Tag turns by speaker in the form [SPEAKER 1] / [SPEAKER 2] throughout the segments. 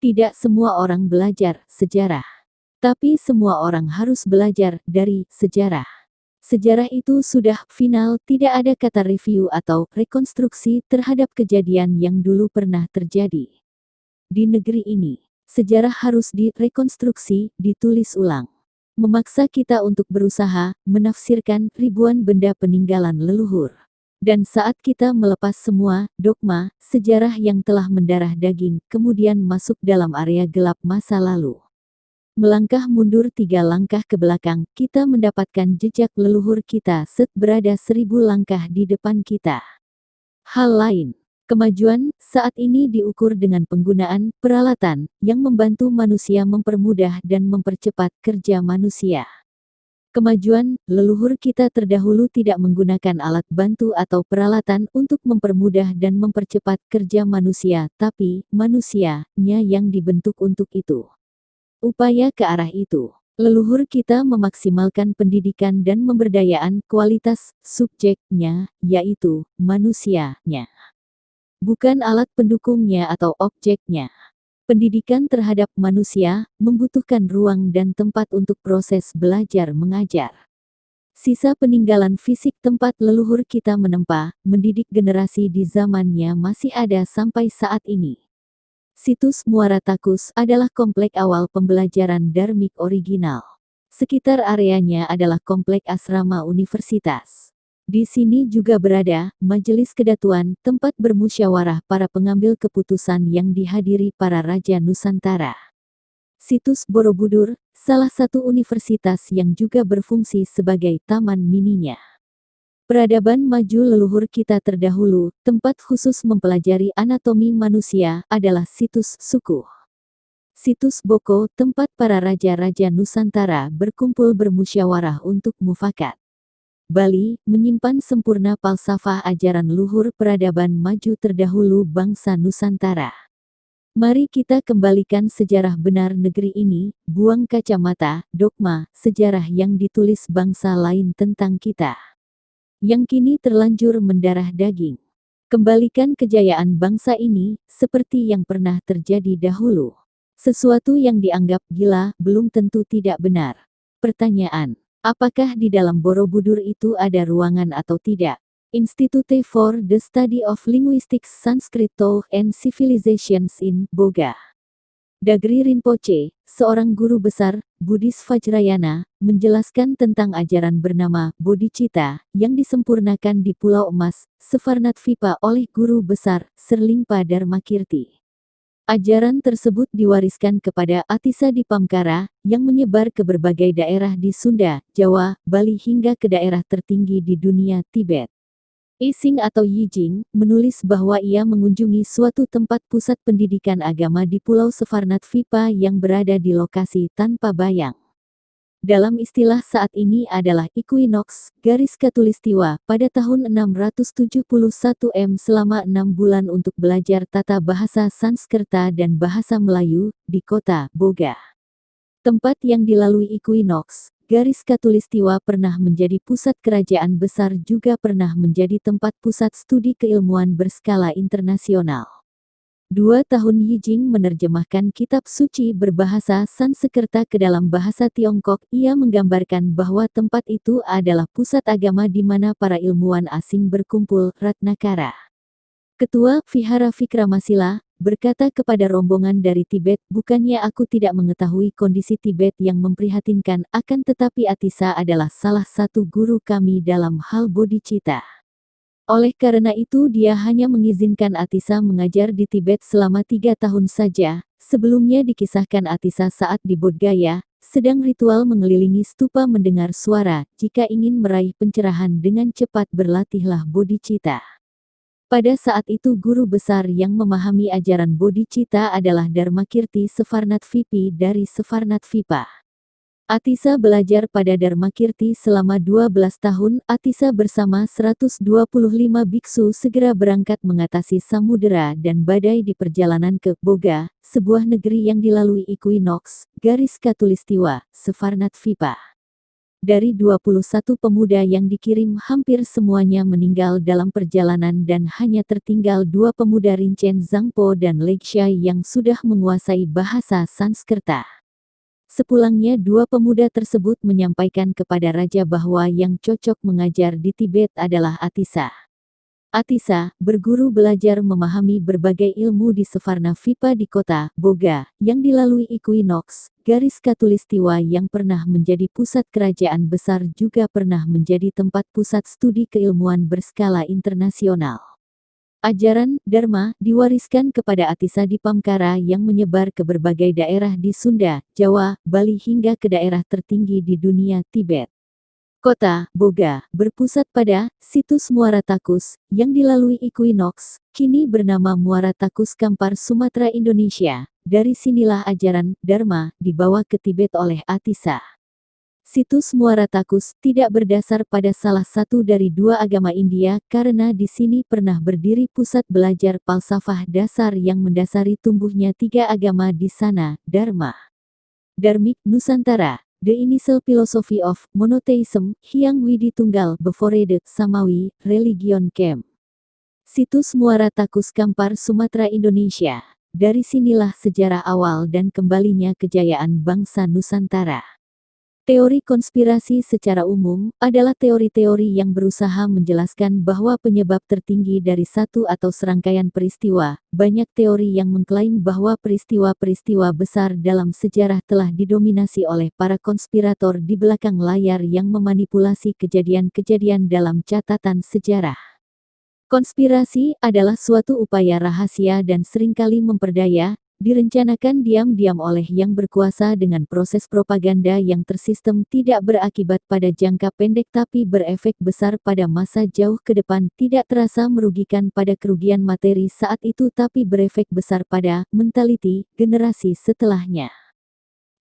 [SPEAKER 1] Tidak semua orang belajar sejarah, tapi semua orang harus belajar dari sejarah. Sejarah itu sudah final, tidak ada kata review atau rekonstruksi terhadap kejadian yang dulu pernah terjadi. Di negeri ini, sejarah harus direkonstruksi, ditulis ulang. Memaksa kita untuk berusaha menafsirkan ribuan benda peninggalan leluhur. Dan saat kita melepas semua dogma sejarah yang telah mendarah daging, kemudian masuk dalam area gelap masa lalu. Melangkah mundur 3 langkah ke belakang, kita mendapatkan jejak leluhur kita berada 1000 langkah di depan kita. Hal lain, kemajuan saat ini diukur dengan penggunaan peralatan yang membantu manusia mempermudah dan mempercepat kerja manusia. Kemajuan leluhur kita terdahulu tidak menggunakan alat bantu atau peralatan untuk mempermudah dan mempercepat kerja manusia, tapi manusianya yang dibentuk untuk itu. Upaya ke arah itu, leluhur kita memaksimalkan pendidikan dan pemberdayaan kualitas subjeknya, yaitu manusianya. Bukan alat pendukungnya atau objeknya. Pendidikan terhadap manusia membutuhkan ruang dan tempat untuk proses belajar mengajar. Sisa peninggalan fisik tempat leluhur kita menempa, mendidik generasi di zamannya masih ada sampai saat ini. Situs Muara Takus adalah komplek awal pembelajaran Dharmik original. Sekitar areanya adalah komplek asrama universitas. Di sini juga berada Majelis Kedatuan, tempat bermusyawarah para pengambil keputusan yang dihadiri para Raja Nusantara. Situs Borobudur, salah satu universitas yang juga berfungsi sebagai taman mininya. Peradaban maju leluhur kita terdahulu, tempat khusus mempelajari anatomi manusia, adalah situs Sukuh. Situs Boko, tempat para raja-raja Nusantara berkumpul bermusyawarah untuk mufakat. Bali, menyimpan sempurna falsafah ajaran luhur peradaban maju terdahulu bangsa Nusantara. Mari kita kembalikan sejarah benar negeri ini, buang kacamata, dogma, sejarah yang ditulis bangsa lain tentang kita. Yang kini terlanjur mendarah daging. Kembalikan kejayaan bangsa ini, seperti yang pernah terjadi dahulu. Sesuatu yang dianggap gila, belum tentu tidak benar. Pertanyaan. Apakah di dalam Borobudur itu ada ruangan atau tidak? Institute for the Study of Linguistics Sanskrit Thought and Civilizations in Boga. Dagri Rinpoche, seorang guru besar, Buddhis Vajrayana, menjelaskan tentang ajaran bernama Bodhicitta, yang disempurnakan di Pulau Emas, Suvarnadvipa oleh guru besar, Serlingpa Dharmakirti. Ajaran tersebut diwariskan kepada Atisa Dipamkara, yang menyebar ke berbagai daerah di Sunda, Jawa, Bali hingga ke daerah tertinggi di dunia, Tibet. Ising atau Yijing, menulis bahwa ia mengunjungi suatu tempat pusat pendidikan agama di Pulau Suvarnadvipa yang berada di lokasi tanpa bayang. Dalam istilah saat ini adalah equinox, garis khatulistiwa, pada tahun 671 selama 6 bulan untuk belajar tata bahasa Sanskerta dan bahasa Melayu, di kota Boga. Tempat yang dilalui equinox, garis khatulistiwa pernah menjadi pusat kerajaan besar juga pernah menjadi tempat pusat studi keilmuan berskala internasional. 2 tahun Yijing menerjemahkan kitab suci berbahasa Sanskerta ke dalam bahasa Tiongkok. Ia menggambarkan bahwa tempat itu adalah pusat agama di mana para ilmuwan asing berkumpul, Ratnakara. Ketua Vihara Vikramasila berkata kepada rombongan dari Tibet, bukannya aku tidak mengetahui kondisi Tibet yang memprihatinkan, akan tetapi Atisa adalah salah satu guru kami dalam hal bodhicitta. Oleh karena itu dia hanya mengizinkan Atisa mengajar di Tibet selama 3 tahun saja. Sebelumnya dikisahkan Atisa saat di Bodh Gaya, sedang ritual mengelilingi stupa mendengar suara, jika ingin meraih pencerahan dengan cepat berlatihlah bodhicitta. Pada saat itu guru besar yang memahami ajaran bodhicitta adalah Dharmakirti Suvarnadvipi dari Suvarnadvipa. Atisa belajar pada Dharmakirti selama 12 tahun. Atisa bersama 125 biksu segera berangkat mengatasi samudera dan badai di perjalanan ke Boga, sebuah negeri yang dilalui equinox, garis khatulistiwa, Suvarnadvipa. Dari 21 pemuda yang dikirim hampir semuanya meninggal dalam perjalanan dan hanya tertinggal 2 pemuda Rinchen Zangpo dan Leixia yang sudah menguasai bahasa Sanskerta. Sepulangnya 2 pemuda tersebut menyampaikan kepada raja bahwa yang cocok mengajar di Tibet adalah Atisa. Atisa, berguru belajar memahami berbagai ilmu di Sevarna Vipa di kota Boga, yang dilalui Equinox, garis katulistiwa yang pernah menjadi pusat kerajaan besar juga pernah menjadi tempat pusat studi keilmuan berskala internasional. Ajaran Dharma diwariskan kepada Atisa di Pamkara yang menyebar ke berbagai daerah di Sunda, Jawa, Bali hingga ke daerah tertinggi di dunia Tibet. Kota Boga berpusat pada situs Muara Takus yang dilalui Equinox, kini bernama Muara Takus Kampar Sumatera Indonesia. Dari sinilah ajaran Dharma dibawa ke Tibet oleh Atisa. Situs Muara Takus tidak berdasar pada salah satu dari 2 agama India karena di sini pernah berdiri pusat belajar falsafah dasar yang mendasari tumbuhnya 3 agama di sana, Dharma. Dharmic Nusantara. The Initial Philosophy of Monotheism, Hyang Widi Tunggal Before the Samawi Religion Came. Situs Muara Takus Kampar Sumatera Indonesia. Dari sinilah sejarah awal dan kembalinya kejayaan bangsa Nusantara. Teori konspirasi secara umum adalah teori-teori yang berusaha menjelaskan bahwa penyebab tertinggi dari satu atau serangkaian peristiwa. Banyak teori yang mengklaim bahwa peristiwa-peristiwa besar dalam sejarah telah didominasi oleh para konspirator di belakang layar yang memanipulasi kejadian-kejadian dalam catatan sejarah. Konspirasi adalah suatu upaya rahasia dan seringkali memperdaya, direncanakan diam-diam oleh yang berkuasa dengan proses propaganda yang tersistem tidak berakibat pada jangka pendek tapi berefek besar pada masa jauh ke depan, tidak terasa merugikan pada kerugian materi saat itu tapi berefek besar pada mentaliti generasi setelahnya.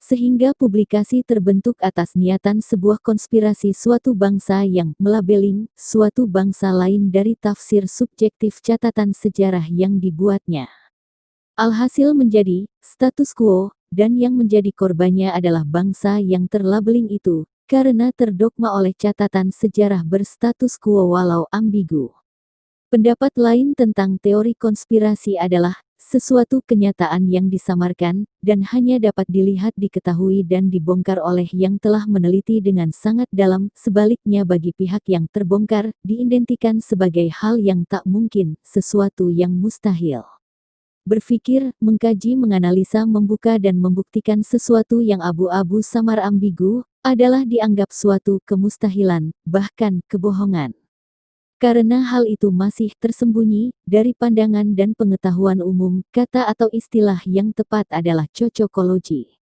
[SPEAKER 1] Sehingga publikasi terbentuk atas niatan sebuah konspirasi suatu bangsa yang melabeling suatu bangsa lain dari tafsir subjektif catatan sejarah yang dibuatnya. Alhasil menjadi status quo, dan yang menjadi korbannya adalah bangsa yang terlabeling itu, karena terdogma oleh catatan sejarah berstatus quo walau ambigu. Pendapat lain tentang teori konspirasi adalah sesuatu kenyataan yang disamarkan, dan hanya dapat dilihat, diketahui dan dibongkar oleh yang telah meneliti dengan sangat dalam, sebaliknya bagi pihak yang terbongkar, diidentikan sebagai hal yang tak mungkin, sesuatu yang mustahil. Berpikir, mengkaji, menganalisa, membuka dan membuktikan sesuatu yang abu-abu samar ambigu, adalah dianggap suatu kemustahilan, bahkan kebohongan. Karena hal itu masih tersembunyi dari pandangan dan pengetahuan umum, kata atau istilah yang tepat adalah cocokologi.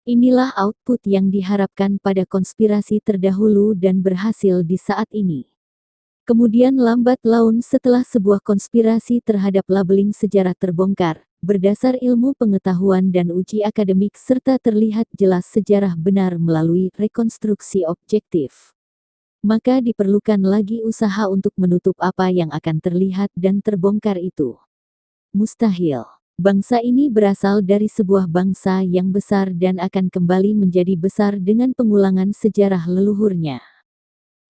[SPEAKER 1] Inilah output yang diharapkan pada konspirasi terdahulu dan berhasil di saat ini. Kemudian lambat laun setelah sebuah konspirasi terhadap labeling sejarah terbongkar, berdasar ilmu pengetahuan dan uji akademik serta terlihat jelas sejarah benar melalui rekonstruksi objektif. Maka diperlukan lagi usaha untuk menutup apa yang akan terlihat dan terbongkar itu. Mustahil. Bangsa ini berasal dari sebuah bangsa yang besar dan akan kembali menjadi besar dengan pengulangan sejarah leluhurnya.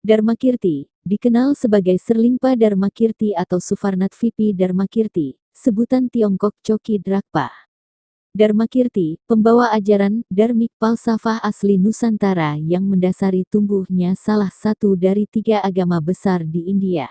[SPEAKER 1] Dharmakirti, dikenal sebagai Serlingpa Dharmakirti atau Suvarnatvipi Dharmakirti, sebutan Tiongkok Choki Drakpa. Dharmakirti, pembawa ajaran Dharmik falsafah asli Nusantara yang mendasari tumbuhnya salah satu dari 3 agama besar di India.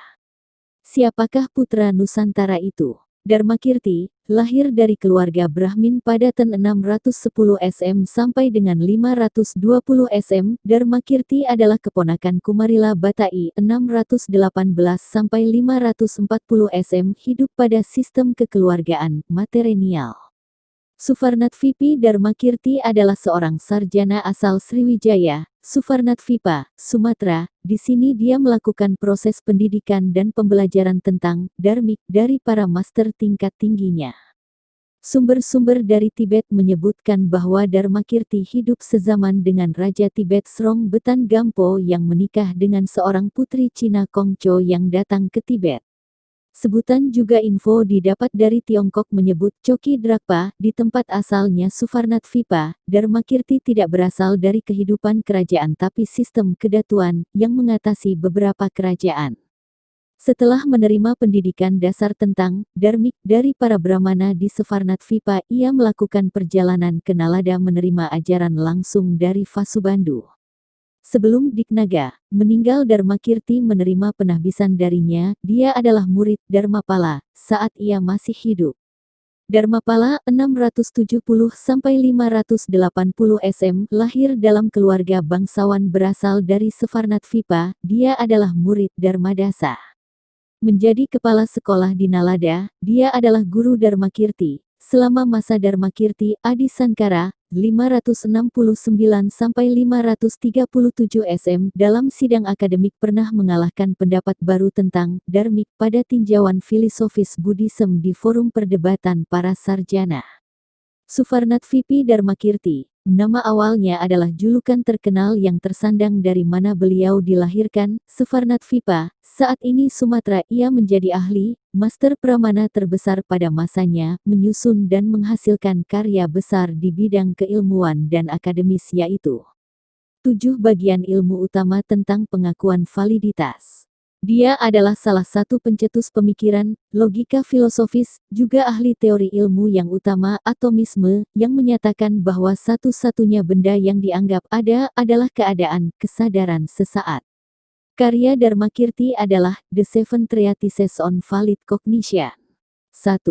[SPEAKER 1] Siapakah putra Nusantara itu? Dharmakirti, lahir dari keluarga Brahmin pada tahun 610 SM sampai dengan 520 SM. Dharmakirti adalah keponakan Kumarila Batai 618 sampai 540 SM, hidup pada sistem kekeluargaan matrilineal. Suvarnatvipi Dharmakirti adalah seorang sarjana asal Sriwijaya, Suvarnatvipa, Sumatera. Di sini dia melakukan proses pendidikan dan pembelajaran tentang Dharmik dari para master tingkat tingginya. Sumber-sumber dari Tibet menyebutkan bahwa Dharmakirti hidup sezaman dengan Raja Tibet Srong Betan Gampo yang menikah dengan seorang putri Cina Kongco yang datang ke Tibet. Sebutan juga info didapat dari Tiongkok menyebut Coki Drakpa, di tempat asalnya Suvarnatvipa, Dharmakirti tidak berasal dari kehidupan kerajaan tapi sistem kedatuan, yang mengatasi beberapa kerajaan. Setelah menerima pendidikan dasar tentang Dharmik dari para Brahmana di Suvarnatvipa, ia melakukan perjalanan ke Nalada menerima ajaran langsung dari Vasubandhu. Sebelum Diknaga meninggal, Dharmakirti menerima penahbisan darinya. Dia adalah murid Dharmapala saat ia masih hidup. Dharmapala 670–580 SM lahir dalam keluarga bangsawan berasal dari Suvarnatvipa. Dia adalah murid Dharmadasa. Menjadi kepala sekolah di Nalada, dia adalah guru Dharmakirti. Selama masa Dharmakirti, Adi Sankara, 569–537 SM, dalam sidang akademik pernah mengalahkan pendapat baru tentang Dharmik pada tinjauan filosofis Buddhism di forum perdebatan para sarjana. Suvarnatvipi Dharmakirti, nama awalnya adalah julukan terkenal yang tersandang dari mana beliau dilahirkan, Suvarnatvipa. Saat ini Sumatera. Ia menjadi ahli, master pramana terbesar pada masanya, menyusun dan menghasilkan karya besar di bidang keilmuan dan akademis yaitu 7 bagian ilmu utama tentang pengakuan validitas. Dia adalah salah satu pencetus pemikiran, logika filosofis, juga ahli teori ilmu yang utama, atomisme, yang menyatakan bahwa satu-satunya benda yang dianggap ada adalah keadaan, kesadaran sesaat. Karya Dharmakirti adalah The Seven Treatises on Valid Cognition. 1.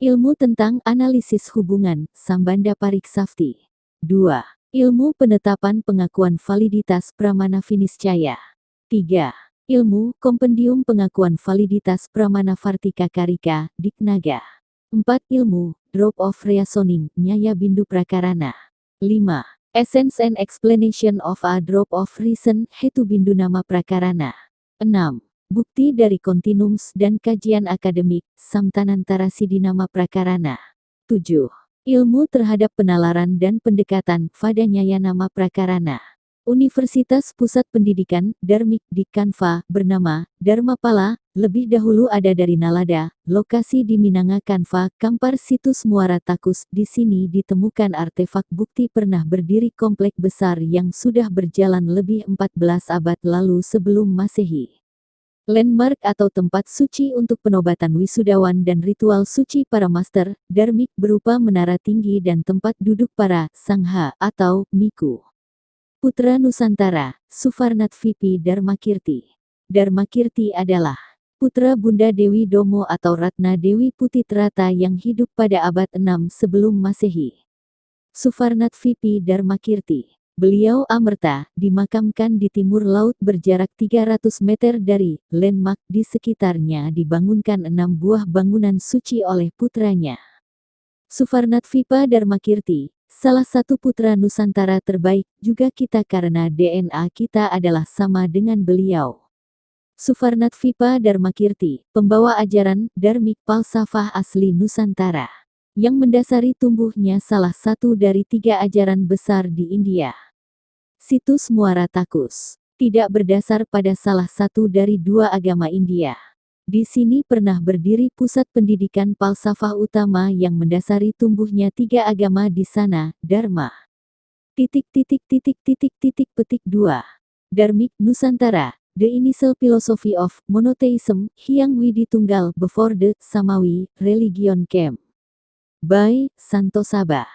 [SPEAKER 1] Ilmu tentang analisis hubungan, Sambandha Pariksafti. 2. Ilmu penetapan pengakuan validitas Pramana Viniscaya. 3. Ilmu kompendium pengakuan validitas Pramana Vartika Karika, Diknaga. 4. Ilmu drop of reasoning, Nyaya Bindu Prakarana. 5. Essence and explanation of a drop of reason, Hetu Bindu Nama Prakarana. 6. Bukti dari kontinums dan kajian akademik, Samtanantara Sidinama Prakarana. 7. Ilmu terhadap penalaran dan pendekatan, Vadanyaya Nama Prakarana. Universitas Pusat Pendidikan Dharmik di Kanva bernama Dharmapala, lebih dahulu ada dari Nalada, lokasi di Minanga Kanva, Kampar situs Muara Takus. Di sini ditemukan artefak bukti pernah berdiri komplek besar yang sudah berjalan lebih 14 abad lalu sebelum Masehi. Landmark atau tempat suci untuk penobatan wisudawan dan ritual suci para master, Dharmik berupa menara tinggi dan tempat duduk para Sangha atau Miku. Putra Nusantara, Suvarnatvipi Dharmakirti. Dharmakirti adalah putra Bunda Dewi Domo atau Ratna Dewi Putitrata yang hidup pada abad 6 sebelum Masehi. Suvarnatvipi Dharmakirti. Beliau amerta, dimakamkan di timur laut berjarak 300 meter dari landmark di sekitarnya. Dibangunkan 6 buah bangunan suci oleh putranya. Suvarnatvipa Dharmakirti, salah satu putra Nusantara terbaik juga kita karena DNA kita adalah sama dengan beliau. Suvarnatvipa Dharmakirti, pembawa ajaran Dharmik Falsafah asli Nusantara, yang mendasari tumbuhnya salah satu dari 3 ajaran besar di India. Situs Muara Takus tidak berdasar pada salah satu dari 2 agama India. Di sini pernah berdiri pusat pendidikan falsafah utama yang mendasari tumbuhnya 3 agama di sana, Dharma. Petik 2. Dharmik Nusantara, the initial philosophy of monotheism, Hyang Widi Tunggal before the Samawi religion came. By Santosaba.